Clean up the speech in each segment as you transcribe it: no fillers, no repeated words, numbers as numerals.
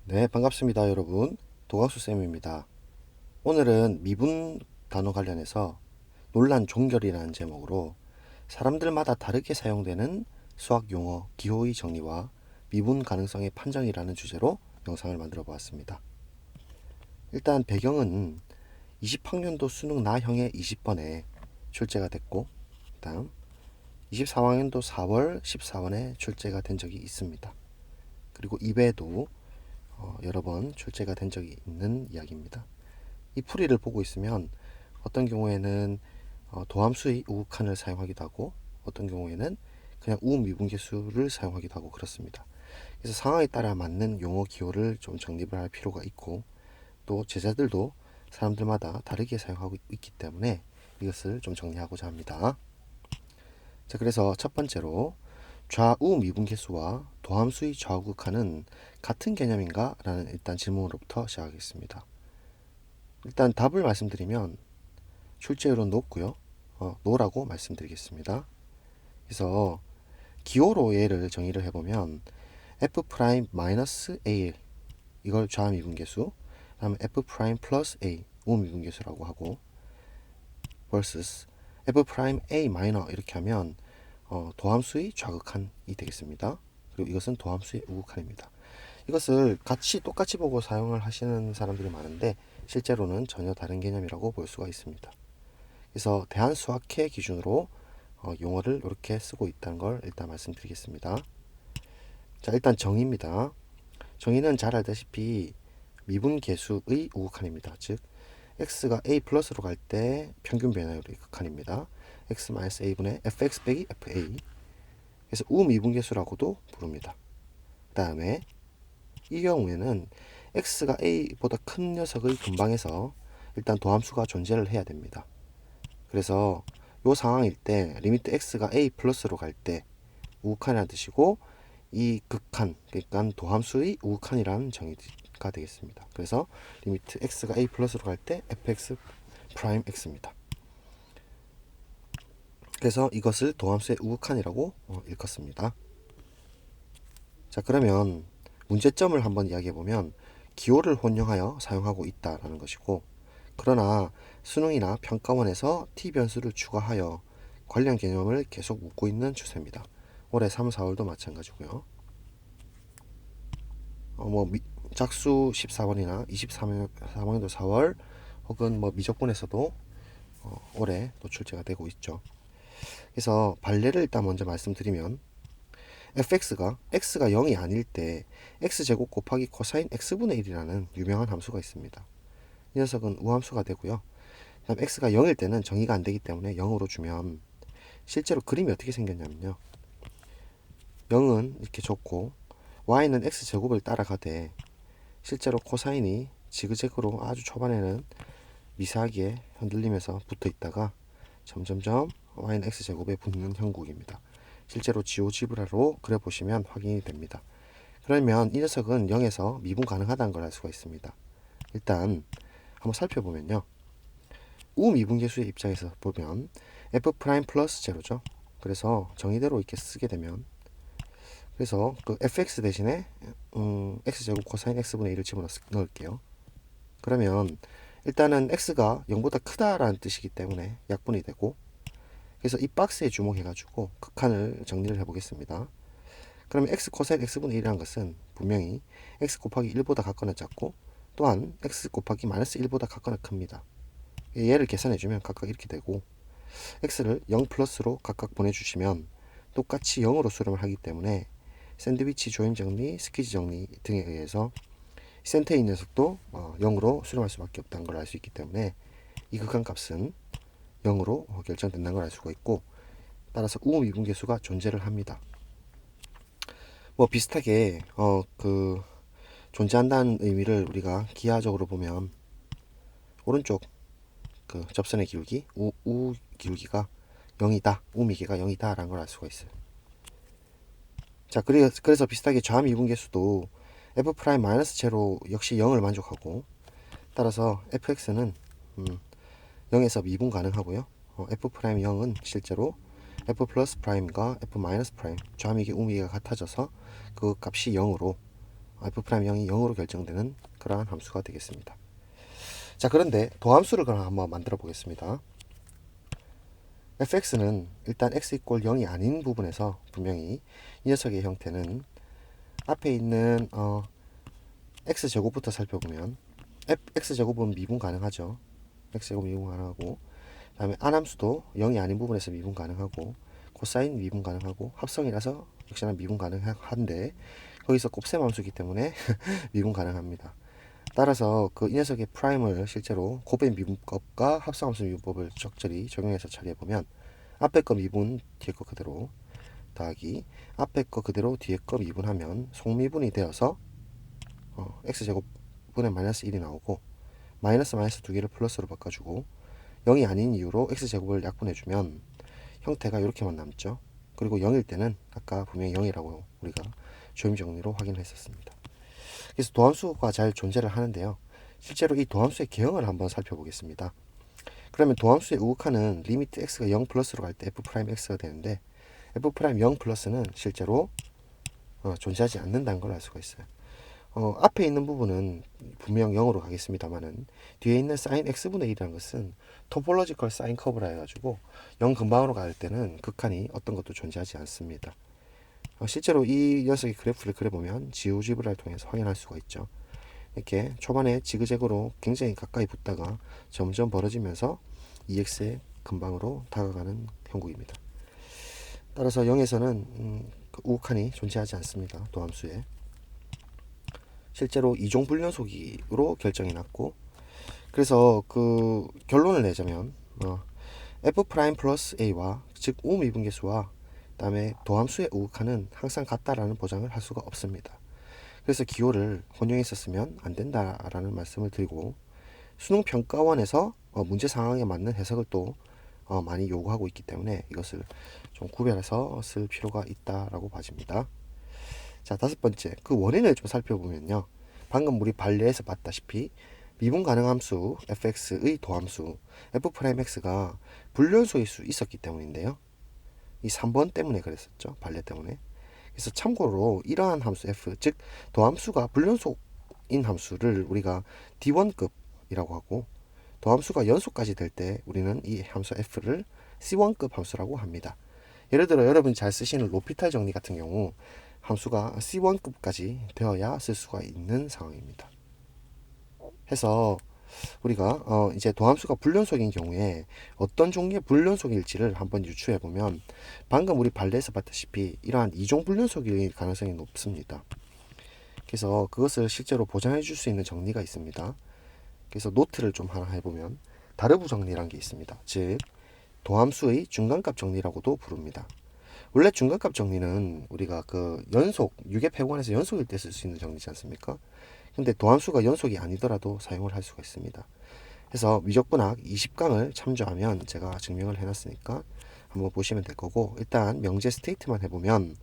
네, 반갑습니다, 여러분. 도강수 쌤입니다. 오늘은 미분 단어 관련해서 논란 종결이라는 제목으로 사람들마다 다르게 사용되는 수학 용어 기호의 정리와 미분 가능성의 판정이라는 주제로 영상을 만들어 보았습니다. 일단 배경은 20학년도 수능 나형의 20번에 출제가 됐고, 다음 24학년도 4월 14번에 출제가 된 적이 있습니다. 그리고 이외에도 여러 번 출제가 된 적이 있는 이야기입니다. 이 풀이를 보고 있으면 어떤 경우에는 도함수의 우극한을 사용하기도 하고 어떤 경우에는 그냥 우미분계수를 사용하기도 하고 그렇습니다. 그래서 상황에 따라 맞는 용어 기호를 좀 정립을 할 필요가 있고 또 제자들도 사람들마다 다르게 사용하고 있기 때문에 이것을 좀 정리하고자 합니다. 자, 그래서 첫 번째로 좌우 미분계수와 도함수의 좌우극한은 같은 개념인가? 라는 일단 질문으로부터 시작하겠습니다. 일단 답을 말씀드리면 출제율은 높고요. 노라고 말씀드리겠습니다. 그래서 기호로 얘를 정의를 해보면 f 프라임 마이너스 a 이걸 좌미분계수, 그다음에 f 프라임 플러스 a 우미분계수라고 하고 vs f 프라임 a 마이너 이렇게 하면 도함수의 좌극한이 되겠습니다. 그리고 이것은 도함수의 우극한입니다. 이것을 똑같이 보고 사용을 하시는 사람들이 많은데 실제로는 전혀 다른 개념이라고 볼 수가 있습니다. 그래서 대한수학회 기준으로 용어를 이렇게 쓰고 있다는 걸 일단 말씀드리겠습니다. 자, 일단 정의입니다. 정의는 잘 알다시피 미분계수의 우극한입니다. 즉 x가 a 플러스로 갈 때 평균 변화율의 극한입니다. x-a분의 fx 빼기 fa. 그래서 우미분계수라고도 부릅니다. 그 다음에 이 경우에는 x가 a보다 큰 녀석의 근방에서 일단 도함수가 존재를 해야 됩니다. 그래서 이 상황일 때 리미트 x가 a 플러스로 갈 때 우극한이라는 뜻이고 이 극한 그러니까 도함수의 우극한이라는 정의가 되겠습니다. 그래서 리미트 x가 a 플러스로 갈 때 fx 프라임 x입니다. 그래서 이것을 도함수의 우극한이라고 일컫습니다. 자, 그러면 문제점을 한번 이야기해 보면 기호를 혼용하여 사용하고 있다라는 것이고, 그러나 수능이나 평가원에서 t 변수를 추가하여 관련 개념을 계속 묻고 있는 추세입니다. 올해 3, 4월도 마찬가지고요. 짝수 14번이나 23학년도 4월 혹은 미적분에서도 올해 또 출제가 되고 있죠. 그래서 반례를 일단 먼저 말씀드리면 fx가 x가 0이 아닐 때 x제곱 곱하기 코사인 x분의 1이라는 유명한 함수가 있습니다. 이 녀석은 우함수가 되고요. 그다음 x가 0일 때는 정의가 안 되기 때문에 0으로 주면 실제로 그림이 어떻게 생겼냐면요. 0은 이렇게 줬고 y는 x제곱을 따라가되 실제로 코사인이 지그재그로 아주 초반에는 미세하게 흔들리면서 붙어 있다가 점점점 y는 x제곱에 붙는 형국입니다. 실제로 지오지브라로 그려보시면 확인이 됩니다. 그러면 이 녀석은 0에서 미분 가능하다는 걸 알 수가 있습니다. 일단 한번 살펴보면요. 우미분계수의 입장에서 보면 f 프라임 플러스 제로죠. 그래서 정의대로 이렇게 쓰게 되면 그래서 그 fx 대신에 x제곱 코사인 x분의 1을 집어넣을게요. 그러면 일단은 x가 0보다 크다라는 뜻이기 때문에 약분이 되고, 그래서 이 박스에 주목해가지고 극한을 정리를 해보겠습니다. 그러면 x 코사인 x분의 1이라는 것은 분명히 x 곱하기 1보다 같거나 작고 또한 x 곱하기 마이너스 1보다 같거나 큽니다. 얘를 계산해주면 각각 이렇게 되고 x를 0 플러스로 각각 보내주시면 똑같이 0으로 수렴을 하기 때문에 샌드위치 조임 정리, 스퀴즈 정리 등에 의해서 센터에 있는 녀석도 0으로 수렴할 수밖에 없다는 걸 알 수 있기 때문에 이 극한 값은 0으로 결정된다는 걸 알 수가 있고, 따라서 우미분계수가 존재를 합니다. 비슷하게 존재한다는 의미를 우리가 기하적으로 보면 오른쪽 그 접선의 기울기 우 기울기가 0이다, 우미계가 0이다 라는 걸 알 수가 있어요. 자, 그래서 비슷하게 좌미분계수도 f 프라임 마이너스 제로 역시 0을 만족하고, 따라서 fx는 0에서 미분 가능하고요. f 프라임 0은 실제로 f 플러스 프라임과 f 마이너스 프라임 좌미계 우미계가 같아져서 그 값이 0으로 f'0이 0으로 결정되는 그러한 함수가 되겠습니다. 자, 그런데 도함수를 그럼 한번 만들어 보겠습니다. fx는 일단 x = 0이 아닌 부분에서 분명히 이 녀석의 형태는 앞에 있는 x제곱부터 살펴보면 x제곱은 미분 가능하죠. x제곱 미분 가능하고, 그 다음에 안함수도 0이 아닌 부분에서 미분 가능하고, 코사인 미분 가능하고, 합성이라서 역시나 미분 가능한데 거기서 곱셈 함수이기 때문에 미분 가능합니다. 따라서 이 녀석의 프라임을 실제로 곱의 미분법과 합성함수 미분법을 적절히 적용해서 처리해보면 앞에 거 미분 뒤에 거 그대로 더하기 앞에 거 그대로 뒤에 거 미분하면 속미분이 되어서 x제곱분의 마이너스 1이 나오고, 마이너스 두 개를 플러스로 바꿔주고 0이 아닌 이유로 x제곱을 약분해주면 형태가 이렇게만 남죠. 그리고 0일 때는 아까 분명히 0이라고 우리가 조임 정리로 확인했었습니다. 그래서 도함수가 잘 존재를 하는데요. 실제로 이 도함수의 개형을 한번 살펴보겠습니다. 그러면 도함수의 우극하는 리미트 x가 0 플러스로 갈 때 f'x가 되는데 f'0 플러스는 실제로 존재하지 않는다는 걸 알 수가 있어요. 앞에 있는 부분은 분명 0으로 가겠습니다만은 뒤에 있는 sin x분의 1이라는 것은 토폴로지컬 사인 커브라 해가지고 0 근방으로 갈 때는 극한이 어떤 것도 존재하지 않습니다. 실제로 이 녀석의 그래프를 그려보면 지오지브라를 통해서 확인할 수가 있죠. 이렇게 초반에 지그재그로 굉장히 가까이 붙다가 점점 벌어지면서 2x의 근방으로 다가가는 형국입니다. 따라서 0에서는 우극한이 존재하지 않습니다. 도함수에. 실제로 이종 불연속으로 결정이 났고, 그래서 그 결론을 내자면 f 프라임 플러스 a와 즉 우미분계수와 그다음에 도함수의 우극한은 항상 같다라는 보장을 할 수가 없습니다. 그래서 기호를 혼용해 썼으면 안 된다라는 말씀을 드리고, 수능 평가원에서 문제 상황에 맞는 해석을 또 많이 요구하고 있기 때문에 이것을 좀 구별해서 쓸 필요가 있다라고 봐집니다. 자, 다섯 번째, 그 원인을 좀 살펴보면요. 방금 우리 반례에서 봤다시피 미분 가능 함수 fx의 도함수 f'x가 불연속일 수 있었기 때문인데요. 이 3번 때문에 그랬었죠. 반례 때문에. 그래서 참고로 이러한 함수 f, 즉 도함수가 불연속인 함수를 우리가 D1급이라고 하고, 도함수가 연속까지 될 때 우리는 이 함수 f를 C1급 함수라고 합니다. 예를 들어 여러분이 잘 쓰시는 로피탈 정리 같은 경우 함수가 C1급까지 되어야 쓸 수가 있는 상황입니다. 해서 우리가 이제 도함수가 불연속인 경우에 어떤 종류의 불연속일지를 한번 유추해 보면 방금 우리 반례에서 봤다시피 이러한 이종 불연속일 가능성이 높습니다. 그래서 그것을 실제로 보장해 줄 수 있는 정리가 있습니다. 그래서 노트를 좀 하나 해보면 다르부 정리라는 게 있습니다. 즉 도함수의 중간값 정리라고도 부릅니다. 원래 중간값 정리는 우리가 그 연속, 유계폐관에서 연속일 때 쓸 수 있는 정리지 않습니까? 근데 도함수가 연속이 아니더라도 사용을 할 수가 있습니다. 그래서 위적분학 20강을 참조하면 제가 증명을 해놨으니까 한번 보시면 될 거고, 일단 명제 스테이트만 해보면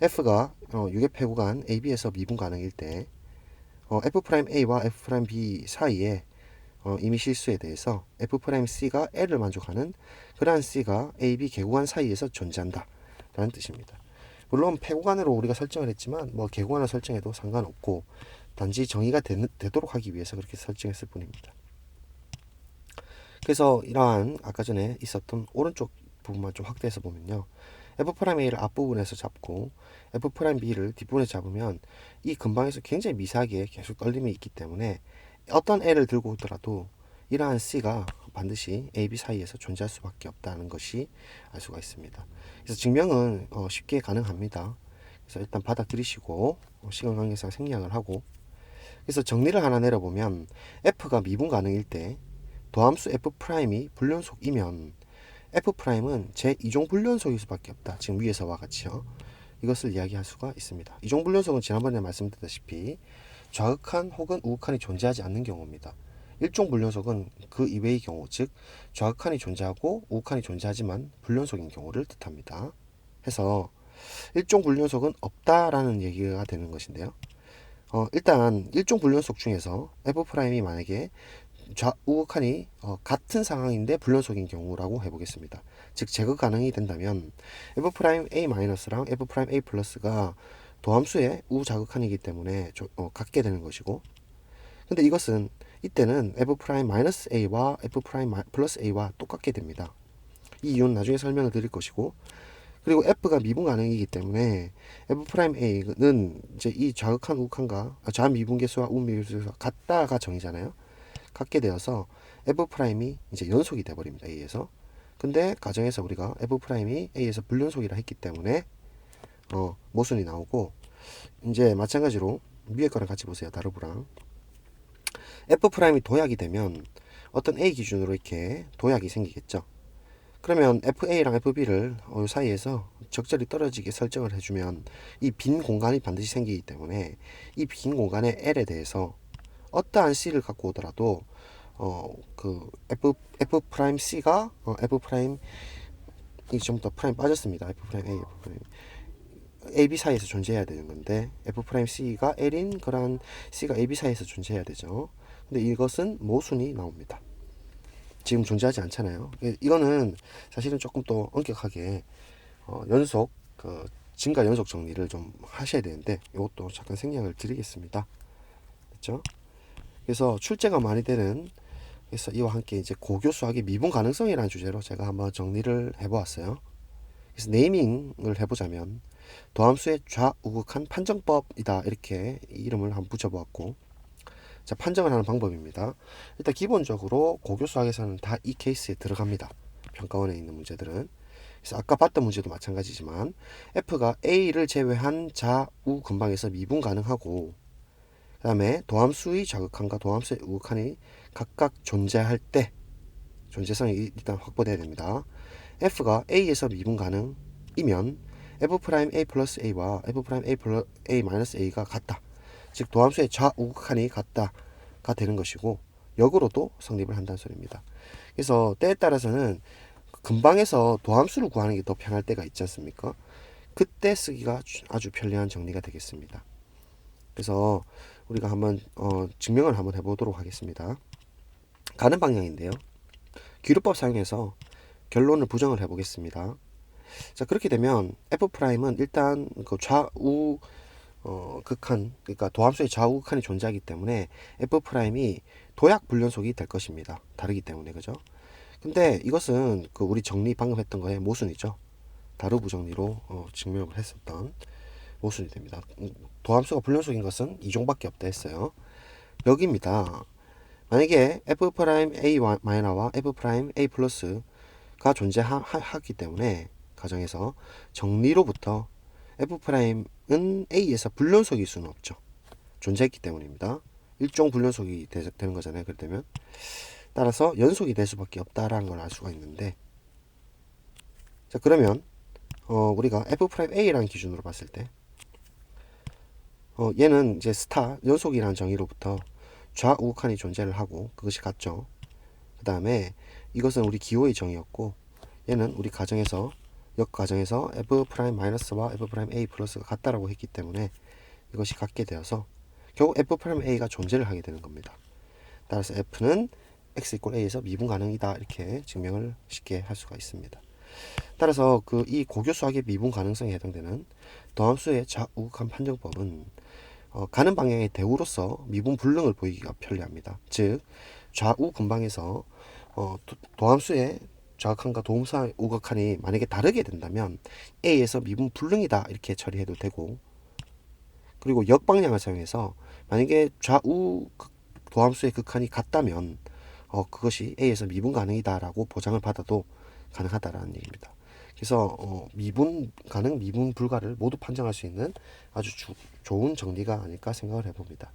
f가 유계폐구간 AB에서 미분 가능일 때 f'A와 f'B 사이에 이미 실수에 대해서 f'C가 L을 만족하는 그러한 C가 AB 개구간 사이에서 존재한다 라는 뜻입니다. 물론 폐구간으로 우리가 설정을 했지만 뭐 개구간을 설정해도 상관없고 단지 정의가 되도록 하기 위해서 그렇게 설정했을 뿐입니다. 그래서 이러한 아까 전에 있었던 오른쪽 부분만 좀 확대해서 보면요, f'A를 앞부분에서 잡고 f'B를 뒷부분에서 잡으면 이 근방에서 굉장히 미세하게 계속 떨림이 있기 때문에 어떤 L을 들고 오더라도 이러한 C가 반드시 AB 사이에서 존재할 수밖에 없다는 것이 알 수가 있습니다. 그래서 증명은 쉽게 가능합니다. 그래서 일단 받아들이시고 시간 관계상 생략을 하고, 그래서 정리를 하나 내려보면 f가 미분 가능일 때 도함수 f'이 불연속이면 f'은 제2종 불연속일 수밖에 없다. 지금 위에서와 같이요. 이것을 이야기할 수가 있습니다. 이종 불연속은 지난번에 말씀드렸다시피 좌극한 혹은 우극한이 존재하지 않는 경우입니다. 일종 불연속은 그 이외의 경우, 즉 좌극한이 존재하고 우극한이 존재하지만 불연속인 경우를 뜻합니다. 해서 일종 불연속은 없다라는 얘기가 되는 것인데요. 일단 일종 불연속 중에서 f'이 만약에 우극한이 같은 상황인데 불연속인 경우라고 해보겠습니다. 즉 제거 가능이 된다면 f'A-랑 f'A+가 도함수의 우자극한이기 때문에 갖게 되는 것이고, 근데 이것은 이때는 f'-a와 f'+a와 똑같게 됩니다. 이 이유는 나중에 설명을 드릴 것이고, 그리고 f가 미분 가능이기 때문에 f'a는 이제 이 좌극한 우극한과 좌미분계수와 우미분계수가 같다가 정의잖아요. 같게 되어서 f'이 이제 연속이 돼 버립니다. a에서. 근데 가정에서 우리가 f'이 a에서 불연속이라 했기 때문에 모순이 나오고, 이제 마찬가지로 위에 거랑 같이 보세요. 다르부랑 f'이 도약이 되면 어떤 a 기준으로 이렇게 도약이 생기겠죠. 그러면 FA랑 FB를 이 사이에서 적절히 떨어지게 설정을 해주면 이 빈 공간이 반드시 생기기 때문에 이 빈 공간의 L에 대해서 어떠한 C를 갖고 오더라도 그 F'C가 이 좀 더 프라임 빠졌습니다. F'A, AB 사이에서 존재해야 되는 건데 F'C가 L인 그런 C가 AB 사이에서 존재해야 되죠. 근데 이것은 모순이 나옵니다. 지금 존재하지 않잖아요. 이거는 사실은 조금 또 엄격하게 연속 증가 연속 정리를 좀 하셔야 되는데 이것도 잠깐 생략을 드리겠습니다. 그렇죠? 그래서 출제가 많이 되는, 그래서 이와 함께 이제 고교 수학의 미분 가능성이라는 주제로 제가 한번 정리를 해보았어요. 그래서 네이밍을 해보자면 도함수의 좌우극한 판정법이다, 이렇게 이름을 한번 붙여보았고, 자, 판정을 하는 방법입니다. 일단 기본적으로 고교 수학에서는 다 이 케이스에 들어갑니다. 평가원에 있는 문제들은. 그래서 아까 봤던 문제도 마찬가지지만 f가 a를 제외한 좌우 근방에서 미분 가능하고, 그 다음에 도함수의 좌극한과 도함수의 우극한이 각각 존재할 때 존재성이 일단 확보돼야 됩니다. f가 a에서 미분 가능이면 f'A 플러스 a와 f'A 마이너스 a가 같다. 즉 도함수의 좌우극한이 같다가 되는 것이고, 역으로도 성립을 한다는 소리입니다. 그래서 때에 따라서는 근방에서 도함수를 구하는 게 더 편할 때가 있지 않습니까? 그때 쓰기가 아주 편리한 정리가 되겠습니다. 그래서 우리가 한번 증명을 한번 해보도록 하겠습니다. 가는 방향인데요. 기루법 사용해서 결론을 부정을 해보겠습니다. 자, 그렇게 되면 f'은 일단 그 좌우 극한, 그러니까 도함수의 좌우 극한이 존재하기 때문에 f'이 도약 불연속이 될 것입니다. 다르기 때문에, 그죠? 근데 이것은 그 우리 정리 방금 했던 거에 모순이죠. 다르부 정리로 증명을 했었던 모순이 됩니다. 도함수가 불연속인 것은 이 종밖에 없다 했어요. 여기입니다. 만약에 f'A 마이너와 f'A 플러스가 존재하기 때문에 가정에서 정리로부터 f'은 A에서 불연속일 수는 없죠. 존재했기 때문입니다. 일종 불연속이 되는 거잖아요. 그렇다면 따라서 연속이 될 수밖에 없다라는 걸 알 수가 있는데, 자, 그러면 우리가 f'A라는 기준으로 봤을 때 얘는 이제 스타 연속이라는 정의로부터 좌우극한이 존재를 하고 그것이 같죠. 그 다음에 이것은 우리 기호의 정의였고, 얘는 우리 가정에서 역가정에서 f'-와 f'A 플러스가 같다라고 했기 때문에 이것이 같게 되어서 결국 f'A가 존재를 하게 되는 겁니다. 따라서 f는 x = a에서 미분 가능이다, 이렇게 증명을 쉽게 할 수가 있습니다. 따라서 이 고교 수학의 미분 가능성에 해당되는 도함수의 좌우극한 판정법은 가는 방향의 대우로서 미분 불능을 보이기가 편리합니다. 즉 좌우 근방에서 도함수의 좌극한과 도함수의 우극한이 만약에 다르게 된다면 A에서 미분 불능이다, 이렇게 처리해도 되고, 그리고 역방향을 사용해서 만약에 좌우 도함수의 극한이 같다면 그것이 A에서 미분 가능이다 라고 보장을 받아도 가능하다라는 얘기입니다. 그래서 미분 가능, 미분 불가를 모두 판정할 수 있는 아주 좋은 정리가 아닐까 생각을 해봅니다.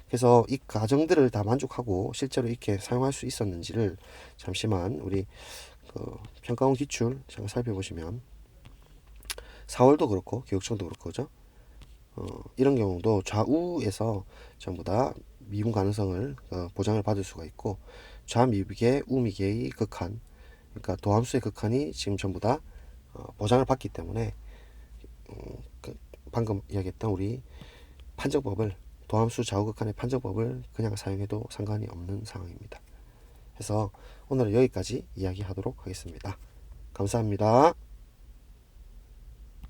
그래서 이 가정들을 다 만족하고 실제로 이렇게 사용할 수 있었는지를 잠시만 우리 평가원 기출 잠깐 살펴보시면 4월도 그렇고 교육청도 그렇고, 그죠? 이런 경우도 좌우에서 전부 다 미분 가능성을 보장을 받을 수가 있고, 좌미계, 우미계의 극한, 그러니까 도함수의 극한이 지금 전부 다 보장을 받기 때문에 방금 이야기했던 우리 판정법을, 도함수 좌우극한의 판정법을 그냥 사용해도 상관이 없는 상황입니다. 그래서 오늘은 여기까지 이야기하도록 하겠습니다. 감사합니다.